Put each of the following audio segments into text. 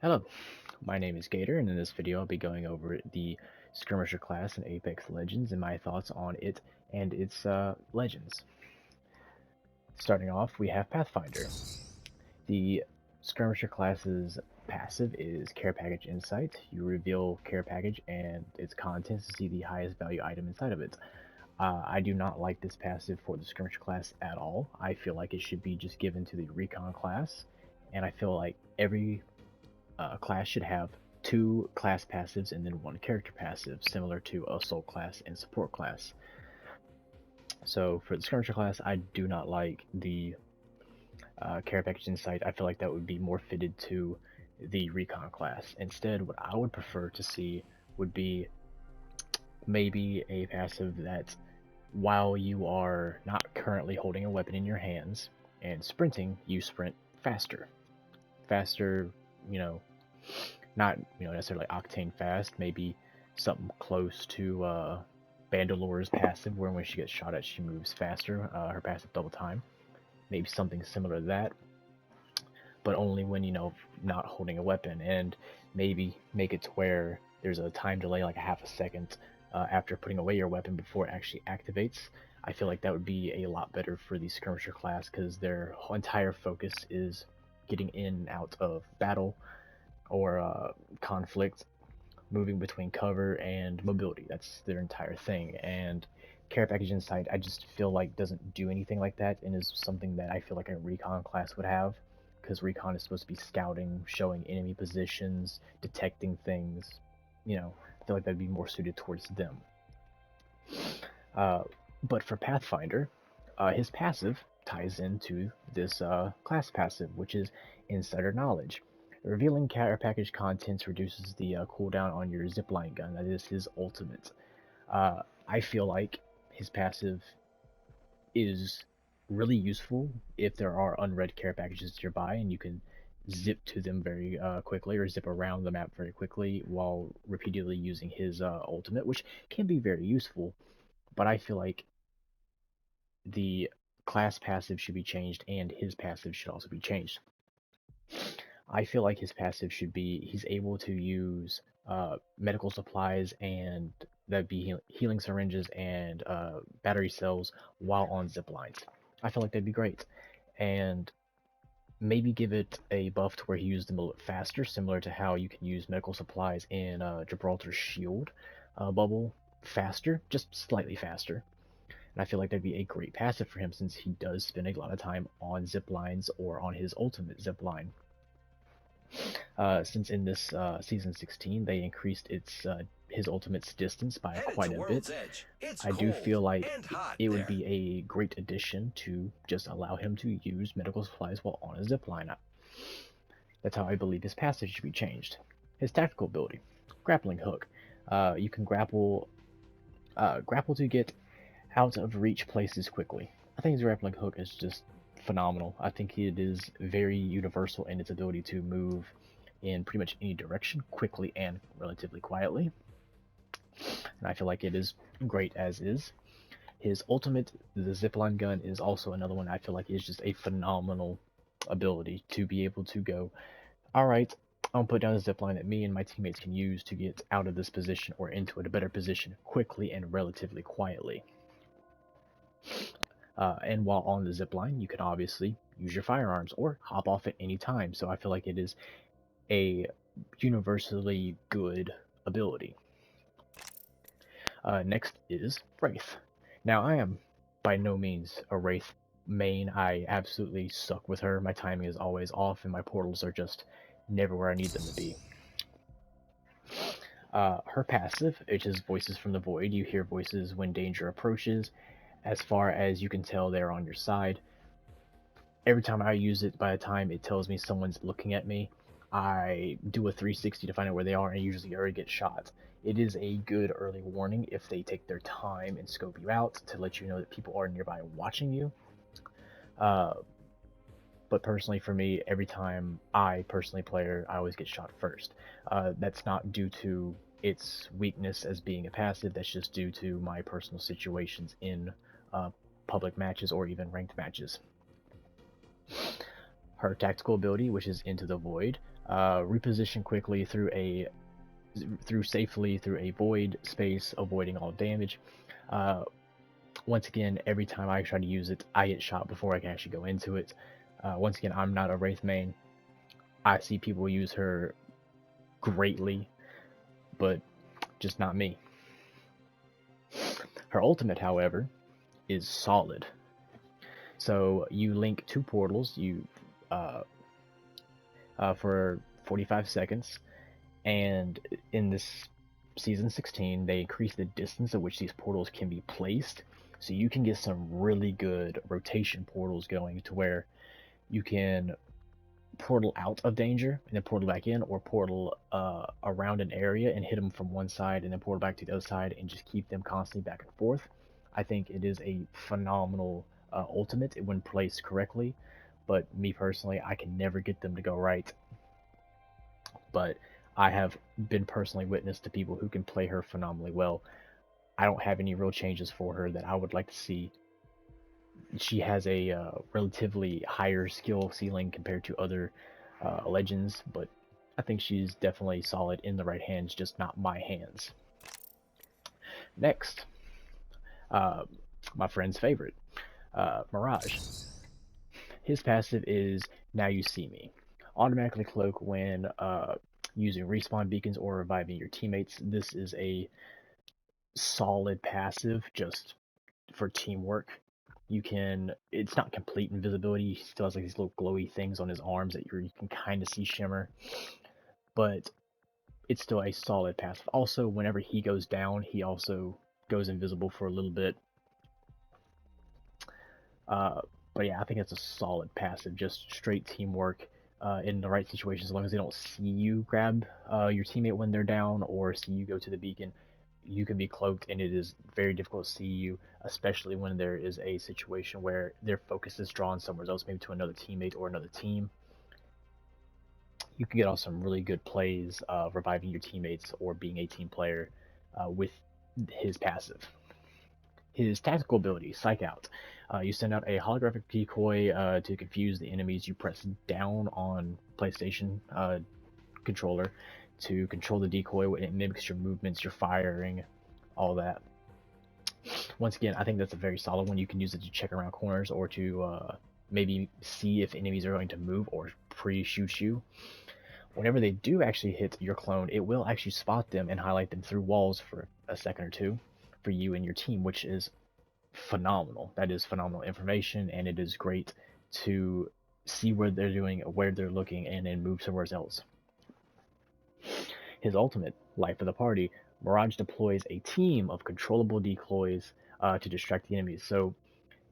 Hello, my name is Gator, and in this video I'll be going over the Skirmisher class in Apex Legends and my thoughts on it and its legends. Starting off, we have Pathfinder. The Skirmisher class's passive is Care Package Insight. You reveal Care Package and its contents to see the highest value item inside of it. I do not like this passive for the Skirmisher class at all. I feel like it should be just given to the Recon class, and I feel like every class should have two class passives and then one character passive, similar to Assault class and Support class. So for the Skirmisher class, I do not like the Care Package Insight. I feel like that would be more fitted to the Recon class. Instead, what I would prefer to see would be maybe a passive that, while you are not currently holding a weapon in your hands and sprinting, you sprint faster. Faster, you know, not necessarily octane fast, maybe something close to Bandalore's passive, where when she gets shot at, she moves faster. Her passive double time, maybe something similar to that, but only when not holding a weapon, and maybe make it to where there's a time delay, like a half a second after putting away your weapon before it actually activates. I feel like that would be a lot better for the Skirmisher class because their entire focus is getting in and out of battle or conflict, moving between cover and mobility. That's their entire thing. And Care Package Insight, I just feel like doesn't do anything like that, and is something that I feel like a Recon class would have, because Recon is supposed to be scouting, showing enemy positions, detecting things. I feel like that'd be more suited towards them. But for Pathfinder, his passive ties into this class passive, which is Insider Knowledge. Revealing care package contents reduces the cooldown on your zipline gun. That is his ultimate. I feel like his passive is really useful if there are unread care packages nearby and you can zip to them very quickly, or zip around the map very quickly while repeatedly using his ultimate, which can be very useful. But I feel like the class passive should be changed and his passive should also be changed. I feel like his passive should be he's able to use medical supplies, and that'd be healing syringes and battery cells while on zip lines. I feel like that'd be great. And maybe give it a buff to where he used them a little faster, similar to how you can use medical supplies in Gibraltar's shield bubble faster, just slightly faster. And I feel like that'd be a great passive for him since he does spend a lot of time on zip lines or on his ultimate zip line. Since in this season 16 they increased his ultimate's distance by quite a bit, I do feel like it would be a great addition to just allow him to use medical supplies while on a zipline. That's how I believe his passive should be changed. His tactical ability, Grappling Hook. You can grapple to get out of reach places quickly. I think his Grappling Hook is just phenomenal. I think it is very universal in its ability to move in pretty much any direction quickly and relatively quietly. And I feel like it is great as is. His ultimate, the zipline gun, is also another one I feel like is just a phenomenal ability to be able to go, alright, I'll put down a zipline that me and my teammates can use to get out of this position or into a better position quickly and relatively quietly. And while on the zipline, you can obviously use your firearms or hop off at any time. So I feel like it is a universally good ability. Next is Wraith. Now, I am by no means a Wraith main. I absolutely suck with her. My timing is always off, and my portals are just never where I need them to be. Her passive, which is Voices from the Void. You hear voices when danger approaches. As far as you can tell, they're on your side. Every time I use it, by the time it tells me someone's looking at me, I do a 360 to find out where they are, and usually already get shot. It is a good early warning if they take their time and scope you out to let you know that people are nearby watching you. But personally for me, every time I personally play her, I always get shot first. That's not due to its weakness as being a passive, that's just due to my personal situations in public matches or even ranked matches. her tactical ability, which is Into the Void, reposition quickly safely through a void space, avoiding all damage. Once again, every time I try to use it, I get shot before I can actually go into it. Once again, I'm not a Wraith main. I see people use her greatly, but just not me. Her ultimate, however, is solid. So you link two portals for 45 seconds, and in this season 16, they increase the distance at which these portals can be placed, so you can get some really good rotation portals going to where you can portal out of danger and then portal back in, or portal around an area and hit them from one side and then portal back to the other side and just keep them constantly back and forth. I think it is a phenomenal ultimate when placed correctly, but me personally, I can never get them to go right. But I have been personally witness to people who can play her phenomenally well. I don't have any real changes for her that I would like to see. She has a relatively higher skill ceiling compared to other legends, but I think she's definitely solid in the right hands, just not my hands. Next, my friend's favorite, Mirage. His passive is Now You See Me. Automatically cloak when using respawn beacons or reviving your teammates. This is a solid passive just for teamwork. It's not complete invisibility. He still has like these little glowy things on his arms that you can kind of see shimmer, but it's still a solid passive. Also, whenever he goes down, he also goes invisible for a little bit. But yeah, I think it's a solid passive, just straight teamwork in the right situations. As long as they don't see you grab your teammate when they're down or see you go to the beacon, you can be cloaked, and it is very difficult to see you, especially when there is a situation where their focus is drawn somewhere else, maybe to another teammate or another team. You can get off some really good plays reviving your teammates or being a team player with his passive. His tactical ability, Psych Out. You send out a holographic decoy to confuse the enemies. You press down on PlayStation controller to control the decoy when it mimics your movements, your firing, all that. Once again, I think that's a very solid one. You can use it to check around corners or to maybe see if enemies are going to move or pre-shoot you. Whenever they do actually hit your clone, it will actually spot them and highlight them through walls for a second or two for you and your team, which is phenomenal. That is phenomenal information, and it is great to see what they're doing, where they're looking, and then move somewhere else. His ultimate, Life of the Party, Mirage deploys a team of controllable decoys to distract the enemies. So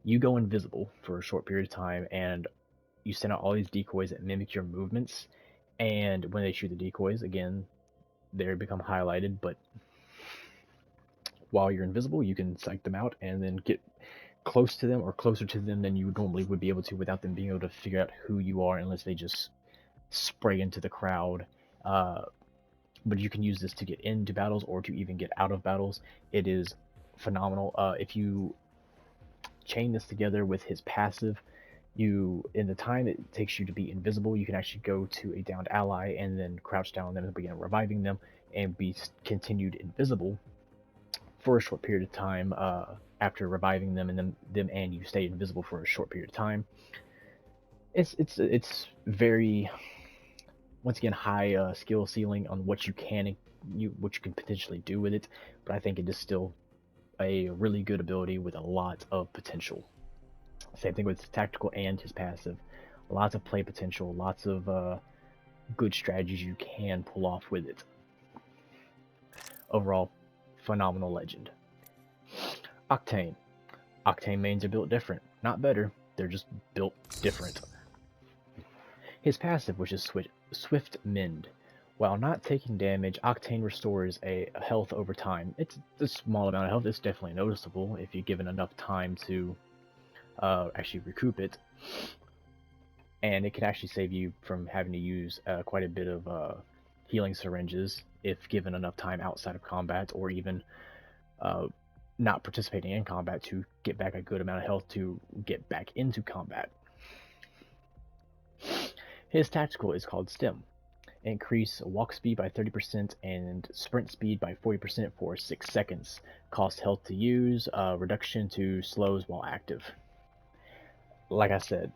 you go invisible for a short period of time, and you send out all these decoys that mimic your movements, and when they shoot the decoys, again, they become highlighted, but while you're invisible, you can psych them out and then get close to them or closer to them than you normally would be able to without them being able to figure out who you are unless they just spray into the crowd. But you can use this to get into battles or to even get out of battles. It is phenomenal. If you chain this together with his passive, in the time it takes you to be invisible, you can actually go to a downed ally and then crouch down on them and begin reviving them and be continued invisible for a short period of time after reviving them, and you stay invisible for a short period of time. It's very, once again, high skill ceiling on what you can potentially do with it, but I think it is still a really good ability with a lot of potential. Same thing with his tactical and his passive. Lots of play potential, lots of good strategies you can pull off with it. Overall, phenomenal legend. Octane. Octane mains are built different. Not better, they're just built different. His passive, which is Swift Mend. While not taking damage, Octane restores a health over time. It's a small amount of health. It's definitely noticeable if you're given enough time to actually recoup it. And it can actually save you from having to use quite a bit of healing syringes if given enough time outside of combat, or even not participating in combat to get back a good amount of health to get back into combat. His tactical is called Stem. Increase walk speed by 30% and sprint speed by 40% for 6 seconds. Cost health to use, reduction to slows while active. Like I said,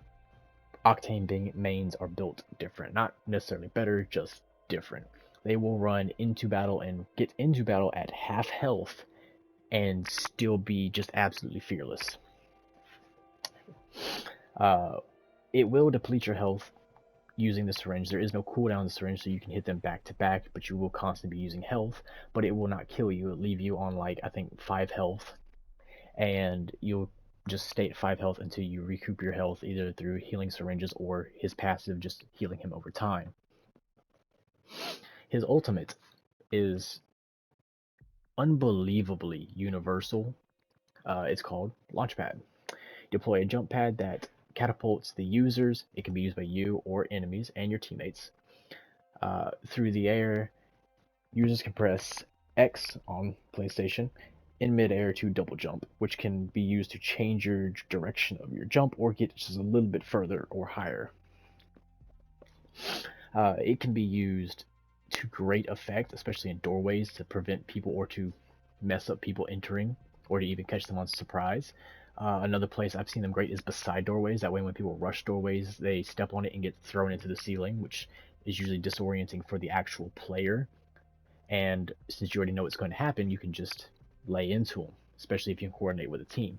Octane mains are built different. Not necessarily better, just different. They will run into battle and get into battle at half health and still be just absolutely fearless. It will deplete your health using the syringe. There is no cooldown on the syringe, so you can hit them back to back, but you will constantly be using health, but it will not kill you. It'll leave you on, like, I think 5 health, and you'll just stay at 5 health until you recoup your health, either through healing syringes or his passive just healing him over time. His ultimate is unbelievably universal. It's called Launchpad. Deploy a jump pad that catapults the users. It can be used by you or enemies and your teammates. Through the air, users can press X on PlayStation in midair to double jump, which can be used to change your direction of your jump or get just a little bit further or higher. It can be used to great effect, especially in doorways, to prevent people or to mess up people entering or to even catch them on surprise. Another place I've seen them great is beside doorways. That way when people rush doorways, they step on it and get thrown into the ceiling, which is usually disorienting for the actual player. And since you already know what's going to happen, you can just lay into them, especially if you can coordinate with a team.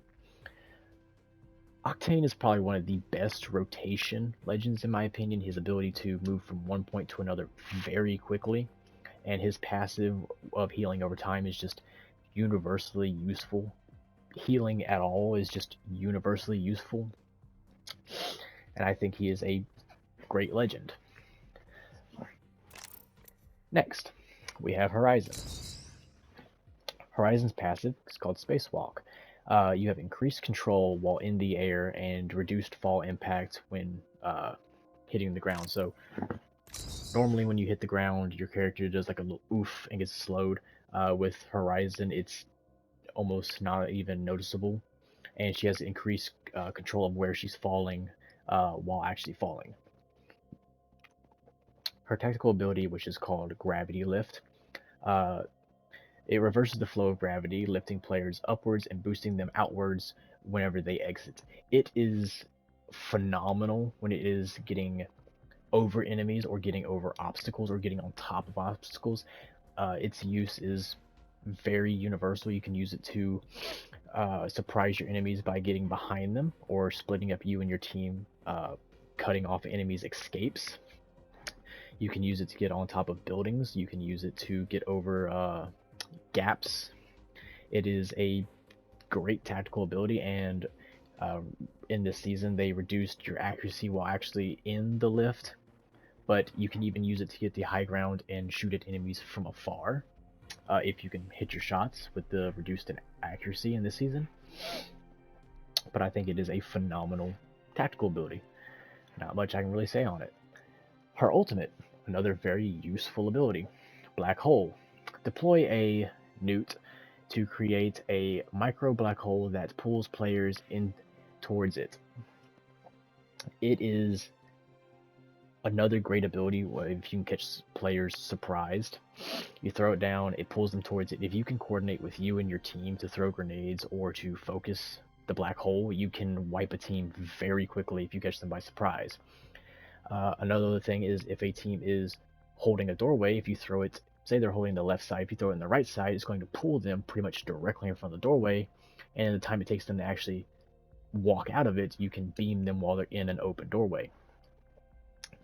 Octane is probably one of the best rotation legends in my opinion. His ability to move from one point to another very quickly, and his passive of healing over time is just universally useful. Healing at all is just universally useful, and I think he is a great legend. Next, we have Horizon. Horizon's passive is called Spacewalk. You have increased control while in the air and reduced fall impact when hitting the ground. So normally when you hit the ground, your character does like a little oof and gets slowed. With Horizon, it's almost not even noticeable, and she has increased control of where she's falling while actually falling. Her tactical ability, which is called Gravity Lift, it reverses the flow of gravity, lifting players upwards and boosting them outwards whenever they exit. It is phenomenal when it is getting over enemies or getting over obstacles or getting on top of obstacles. Its use is very universal. You can use it to surprise your enemies by getting behind them or splitting up you and your team, cutting off enemies' escapes. You can use it to get on top of buildings. You can use it to get over gaps. It is a great tactical ability, and in this season they reduced your accuracy while actually in the lift, but you can even use it to get the high ground and shoot at enemies from afar if you can hit your shots with the reduced accuracy in this season. But I think it is a phenomenal tactical ability. Not much I can really say on it. Her ultimate, another very useful ability, Black Hole. Deploy a newt to create a micro black hole that pulls players in towards it. It is another great ability if you can catch players surprised. You throw it down, it pulls them towards it. If you can coordinate with you and your team to throw grenades or to focus the black hole, you can wipe a team very quickly if you catch them by surprise. Another thing is if a team is holding a doorway, if you throw it, say they're holding the left side, if you throw it in the right side, it's going to pull them pretty much directly in front of the doorway, and in the time it takes them to actually walk out of it, you can beam them while they're in an open doorway.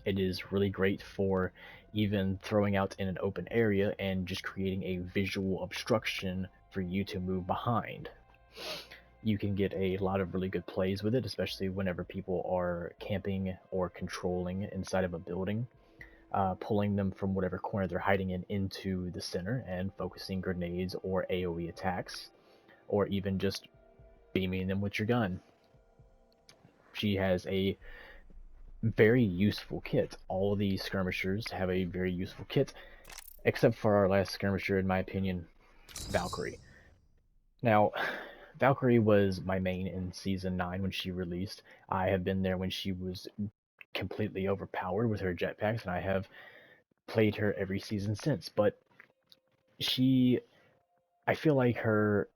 It is really great for even throwing out in an open area and just creating a visual obstruction for you to move behind. You can get a lot of really good plays with it, especially whenever people are camping or controlling inside of a building, pulling them from whatever corner they're hiding in into the center and focusing grenades or AoE attacks, or even just beaming them with your gun. She has a very useful kit. All of these skirmishers have a very useful kit, except for our last skirmisher, in my opinion, Valkyrie. Now, Valkyrie was my main in Season 9 when she released. I have been there when she was completely overpowered with her jetpacks, and I have played her every season since. But she, I feel like her,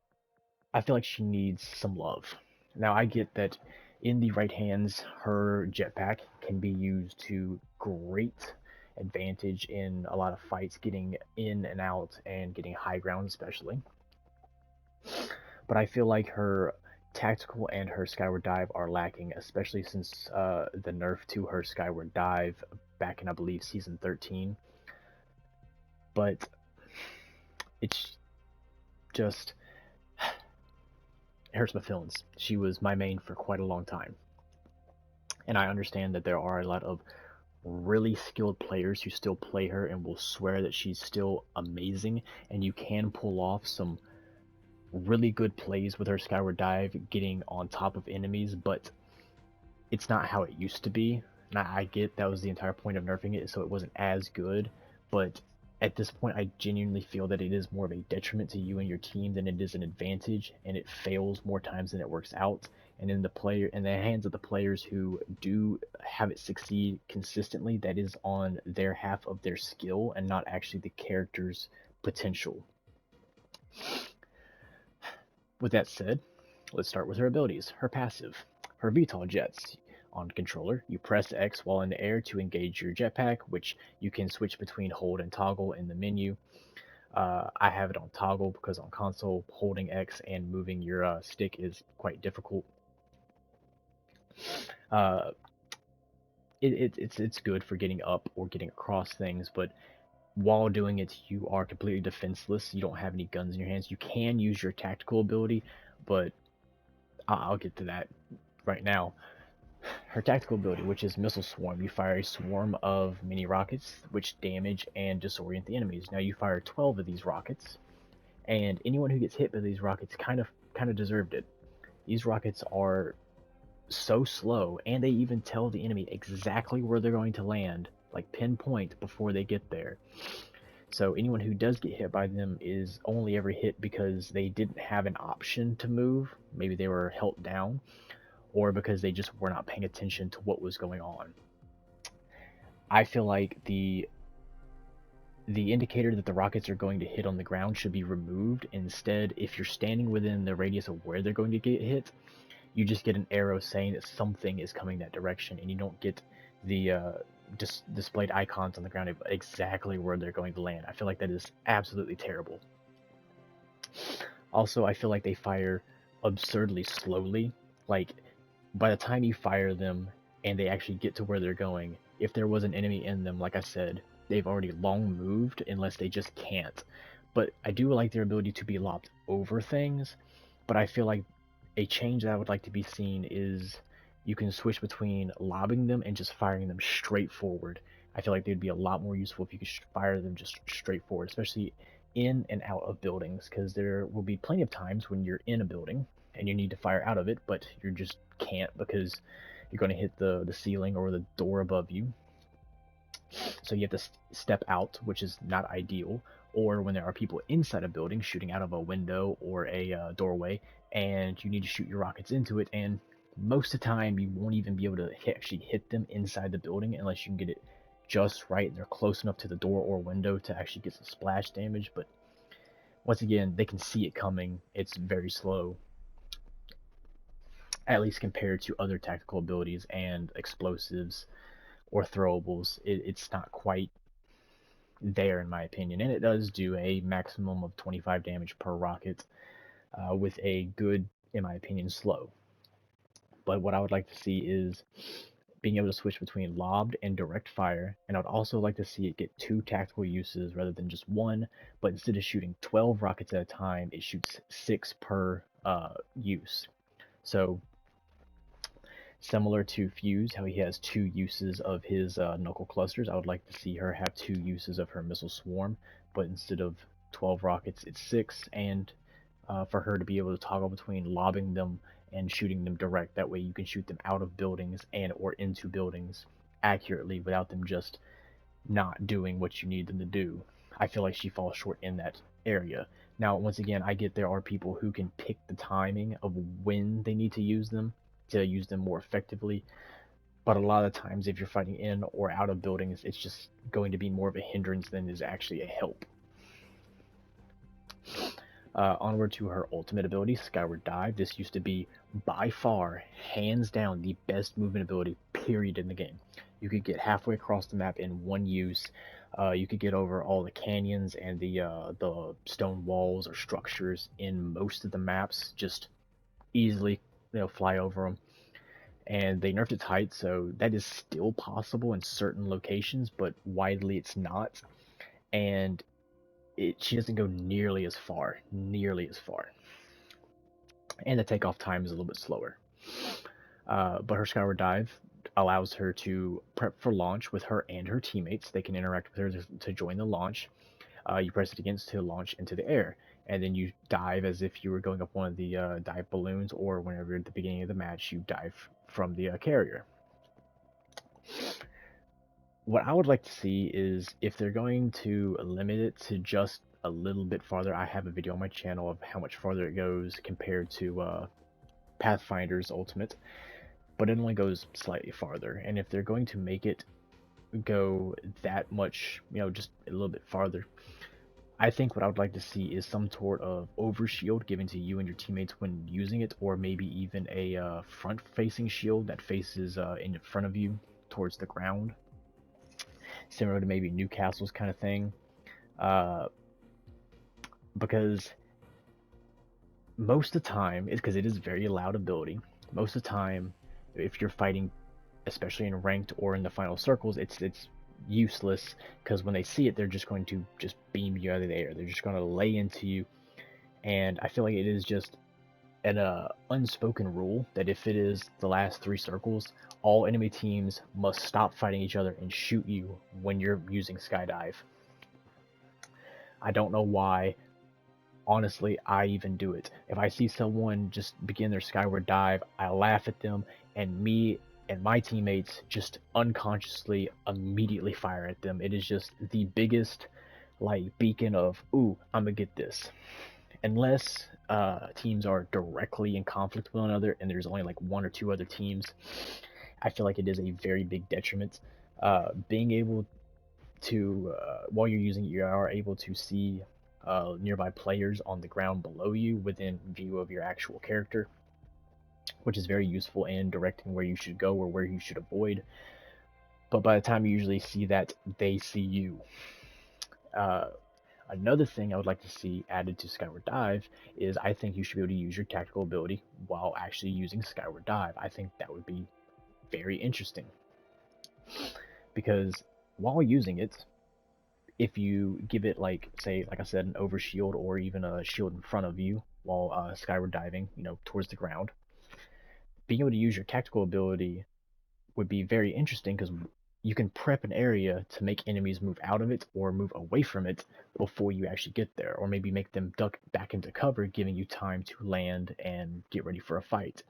I feel like she needs some love. Now I get that in the right hands, her jetpack can be used to great advantage in a lot of fights, getting in and out and getting high ground especially. But I feel like her tactical and her skyward dive are lacking, especially since the nerf to her skyward dive back in, I believe, season 13. But it's just, it hurts my feelings. She was my main for quite a long time. And I understand that there are a lot of really skilled players who still play her and will swear that she's still amazing, and you can pull off some really good plays with her skyward dive getting on top of enemies, but it's not how it used to be. And I get that was the entire point of nerfing it, so it wasn't as good, but at this point I genuinely feel that it is more of a detriment to you and your team than it is an advantage, and it fails more times than it works out. And in the hands of the players who do have it succeed consistently, that is on their half of their skill and not actually the character's potential. With that said, let's start with her abilities. Her passive. Her VTOL jets. On controller, you press X while in the air to engage your jetpack, which you can switch between hold and toggle in the menu. I have it on toggle because on console, holding X and moving your stick is quite difficult. Uh, it's good for getting up or getting across things, but while doing it, you are completely defenseless. You don't have any guns in your hands. You can use your tactical ability, but I'll get to that right now. Her tactical ability, which is Missile Swarm, you fire a swarm of mini rockets, which damage and disorient the enemies. Now you fire 12 of these rockets, and anyone who gets hit by these rockets kind of deserved it. These rockets are so slow, and they even tell the enemy exactly where they're going to land, like pinpoint before they get there. So anyone who does get hit by them is only ever hit because they didn't have an option to move. Maybe they were held down, or because they just were not paying attention to what was going on. I feel like the indicator that the rockets are going to hit on the ground should be removed. Instead, if you're standing within the radius of where they're going to get hit, you just get an arrow saying that something is coming that direction, and you don't get the displayed icons on the ground of exactly where they're going to land. I feel like that is absolutely terrible. Also, I feel like they fire absurdly slowly. Like, by the time you fire them and they actually get to where they're going, if there was an enemy in them, like I said, they've already long moved unless they just can't. But I do like their ability to be lobbed over things, but I feel like a change that I would like to be seen is you can switch between lobbing them and just firing them straight forward. I feel like they'd be a lot more useful if you could fire them just straight forward, especially in and out of buildings, because there will be plenty of times when you're in a building and you need to fire out of it, but you just can't because you're going to hit the ceiling or the door above you. So you have to step out, which is not ideal. Or when there are people inside a building shooting out of a window or a doorway, and you need to shoot your rockets into it, and most of the time you won't even be able to actually hit them inside the building unless you can get it just right and they're close enough to the door or window to actually get some splash damage. But once again, they can see it coming. It's very slow, at least compared to other tactical abilities and explosives or throwables. It's not quite there in my opinion, and it does do a maximum of 25 damage per rocket with a good, in my opinion, slow. But what I would like to see is being able to switch between lobbed and direct fire, and I would also like to see it get 2 tactical uses rather than just 1, but instead of shooting 12 rockets at a time, it shoots 6 per use. So similar to Fuse, how he has 2 uses of his knuckle clusters, I would like to see her have 2 uses of her missile swarm, but instead of 12 rockets, it's 6, and for her to be able to toggle between lobbing them and shooting them direct. That way you can shoot them out of buildings and or into buildings accurately without them just not doing what you need them to do. I feel like she falls short in that area. Now, once again, I get there are people who can pick the timing of when they need to use them more effectively, but a lot of times if you're fighting in or out of buildings, it's just going to be more of a hindrance than is actually a help. Onward to her ultimate ability, Skyward Dive. This used to be, by far, hands down, the best movement ability, period, in the game. You could get halfway across the map in one use. You could get over all the canyons and the stone walls or structures in most of the maps, just easily, fly over them. And they nerfed its height, so that is still possible in certain locations, but widely it's not. And she doesn't go nearly as far, and the takeoff time is a little bit slower. But her Skyward Dive allows her to prep for launch with her and her teammates. They can interact with her to join the launch. You press it against to launch into the air, and then you dive as if you were going up one of the dive balloons, or whenever at the beginning of the match you dive from the carrier. What I would like to see is if they're going to limit it to just a little bit farther. I have a video on my channel of how much farther it goes compared to Pathfinder's Ultimate, but it only goes slightly farther. And if they're going to make it go that much, just a little bit farther, I think what I would like to see is some sort of overshield given to you and your teammates when using it, or maybe even a front-facing shield that faces in front of you towards the ground, similar to maybe Newcastle's kind of thing. Because most of the time, because it is a very loud ability, most of the time, if you're fighting, especially in ranked or in the final circles, it's useless, because when they see it, they're just going to just beam you out of the air. They're just going to lay into you, and I feel like it is just an unspoken rule that if it is the last 3 circles, all enemy teams must stop fighting each other and shoot you when you're using Skydive. I don't know why. Honestly, I even do it. If I see someone just begin their Skyward Dive, I laugh at them, and me and my teammates just unconsciously immediately fire at them. It is just the biggest beacon of, ooh, I'm gonna get this. Unless teams are directly in conflict with one another and there's only 1 or 2 other teams, I feel like it is a very big detriment. Being able to, while you're using it, you are able to see nearby players on the ground below you within view of your actual character, which is very useful in directing where you should go or where you should avoid. But by the time you usually see that, they see you. Another thing I would like to see added to Skyward Dive is I think you should be able to use your tactical ability while actually using Skyward Dive. I think that would be very interesting, because while using it, if you give it, say, like I said, an overshield or even a shield in front of you while skyward diving, towards the ground, being able to use your tactical ability would be very interesting, because you can prep an area to make enemies move out of it or move away from it before you actually get there, or maybe make them duck back into cover, giving you time to land and get ready for a fight.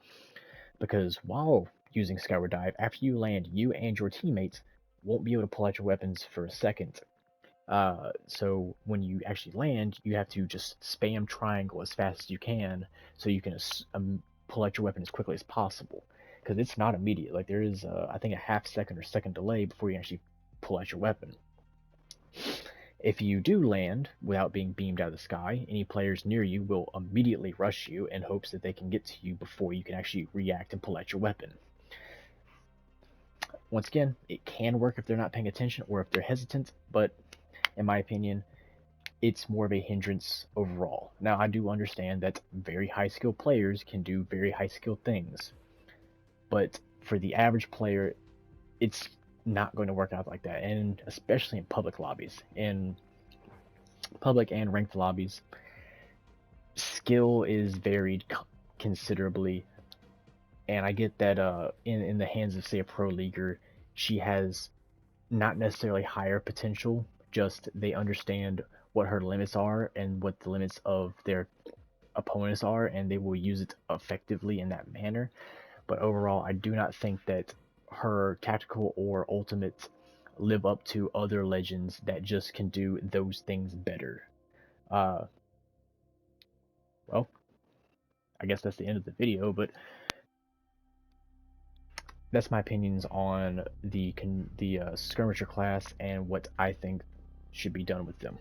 Because while using Skyward Dive, after you land, you and your teammates won't be able to pull out your weapons for a second. So when you actually land, you have to just spam triangle as fast as you can, so you can pull out your weapon as quickly as possible. Because it's not immediate. There is, I think, a half second or second delay before you actually pull out your weapon. If you do land without being beamed out of the sky, any players near you will immediately rush you in hopes that they can get to you before you can actually react and pull out your weapon. Once again, it can work if they're not paying attention or if they're hesitant, but in my opinion, it's more of a hindrance overall. Now, I do understand that very high-skilled players can do very high-skilled things, but for the average player, it's not going to work out like that, and especially in public lobbies. In public and ranked lobbies, skill is varied considerably, and I get that in the hands of, say, a pro leaguer, she has not necessarily higher potential, just they understand what her limits are and what the limits of their opponents are, and they will use it effectively in that manner. But overall, I do not think that her tactical or ultimate live up to other legends that just can do those things better. Well, I guess that's the end of the video, but that's my opinions on the Skirmisher class and what I think should be done with them.